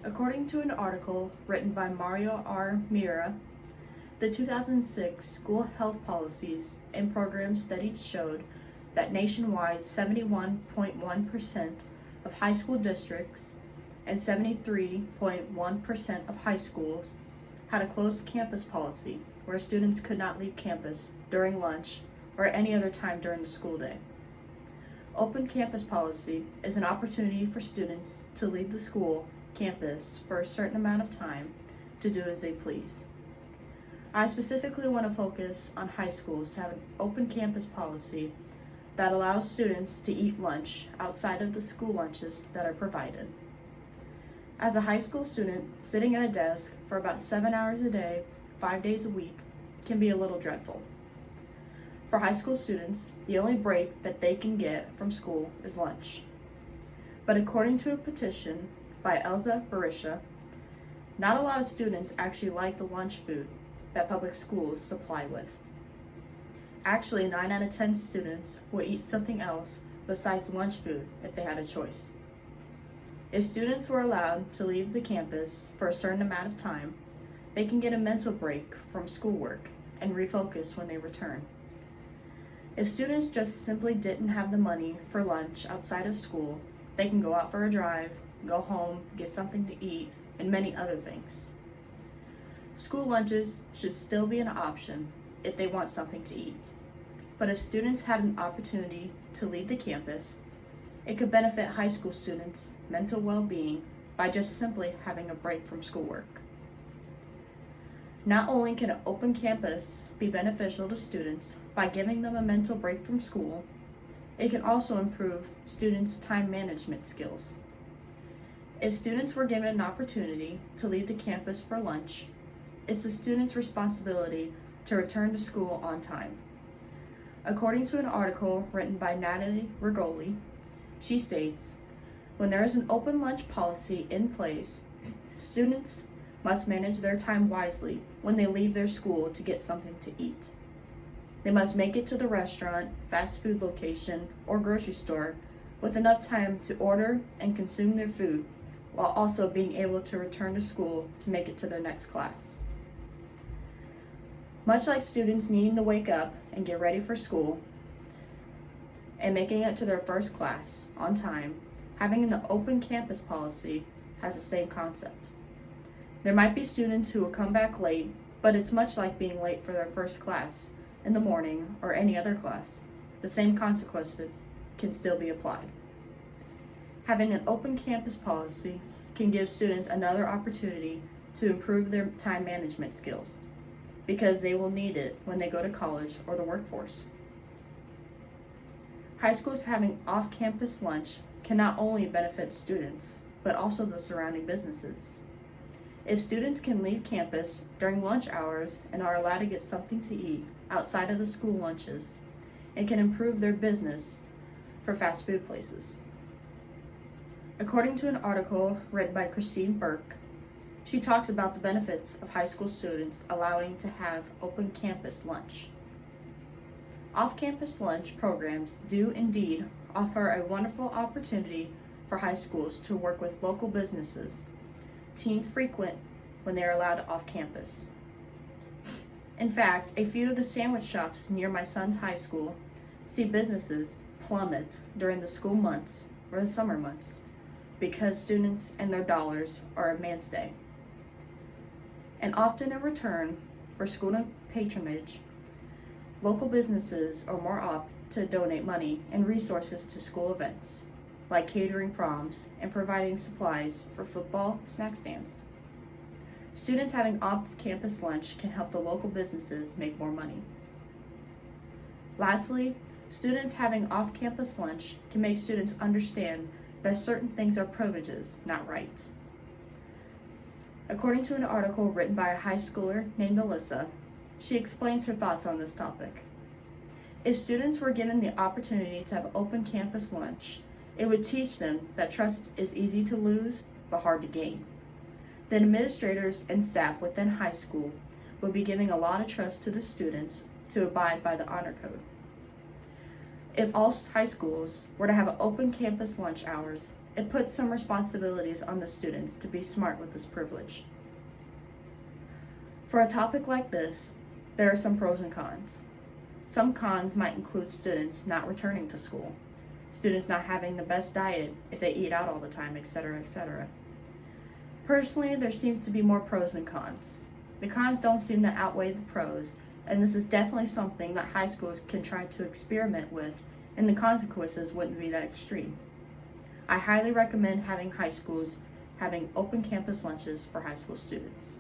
According to an article written by Mario R. Mira, the 2006 school health policies and programs study showed that nationwide 71.1% of high school districts and 73.1% of high schools had a closed campus policy where students could not leave campus during lunch or any other time during the school day. Open campus policy is an opportunity for students to leave the school campus for a certain amount of time to do as they please. I specifically want to focus on high schools to have an open campus policy that allows students to eat lunch outside of the school lunches that are provided. As a high school student, sitting at a desk for about 7 hours a day, 5 days a week, can be a little dreadful. For high school students, the only break that they can get from school is lunch. But according to a petition by Elza Barisha, not a lot of students actually like the lunch food that public schools supply with. Actually, 9 out of 10 students would eat something else besides lunch food if they had a choice. If students were allowed to leave the campus for a certain amount of time, they can get a mental break from schoolwork and refocus when they return. If students just simply didn't have the money for lunch outside of school, they can go out for a drive, go home, get something to eat, and many other things. School lunches should still be an option if they want something to eat. But if students had an opportunity to leave the campus, it could benefit high school students' mental well-being by just simply having a break from schoolwork. Not only can an open campus be beneficial to students by giving them a mental break from school, it can also improve students' time management skills. If students were given an opportunity to leave the campus for lunch, it's the student's responsibility to return to school on time. According to an article written by Natalie Rigoli, she states, when there is an open lunch policy in place, students must manage their time wisely when they leave their school to get something to eat. They must make it to the restaurant, fast food location, or grocery store with enough time to order and consume their food while also being able to return to school to make it to their next class. Much like students needing to wake up and get ready for school and making it to their first class on time, having an open campus policy has the same concept. There might be students who will come back late, but it's much like being late for their first class in the morning or any other class. The same consequences can still be applied. Having an open campus policy can give students another opportunity to improve their time management skills, because they will need it when they go to college or the workforce. High schools having off-campus lunch can not only benefit students, but also the surrounding businesses. If students can leave campus during lunch hours and are allowed to get something to eat outside of the school lunches, it can improve their business for fast food places. According to an article written by Christine Burke, she talks about the benefits of high school students allowing to have open campus lunch. Off-campus lunch programs do indeed offer a wonderful opportunity for high schools to work with local businesses teens frequent when they are allowed off campus. In fact, a few of the sandwich shops near my son's high school see businesses plummet during the school months or the summer months because students and their dollars are a mainstay. And often in return for school patronage, local businesses are more apt to donate money and resources to school events, like catering proms and providing supplies for football snack stands. Students having off-campus lunch can help the local businesses make more money. Lastly, students having off-campus lunch can make students understand that certain things are privileges, not right. According to an article written by a high schooler named Alyssa, she explains her thoughts on this topic. If students were given the opportunity to have open campus lunch, it would teach them that trust is easy to lose but hard to gain. The administrators and staff within high school would be giving a lot of trust to the students to abide by the honor code. If all high schools were to have open campus lunch hours, It puts some responsibilities on the students to be smart with this privilege. For a topic like this, there are some pros and cons. Some cons might include students not returning to school, students not having the best diet if they eat out all the time, etc., etc. Personally, there seems to be more pros than cons. The cons don't seem to outweigh the pros, and this is definitely something that high schools can try to experiment with, and the consequences wouldn't be that extreme. I highly recommend having high schools having open campus lunches for high school students.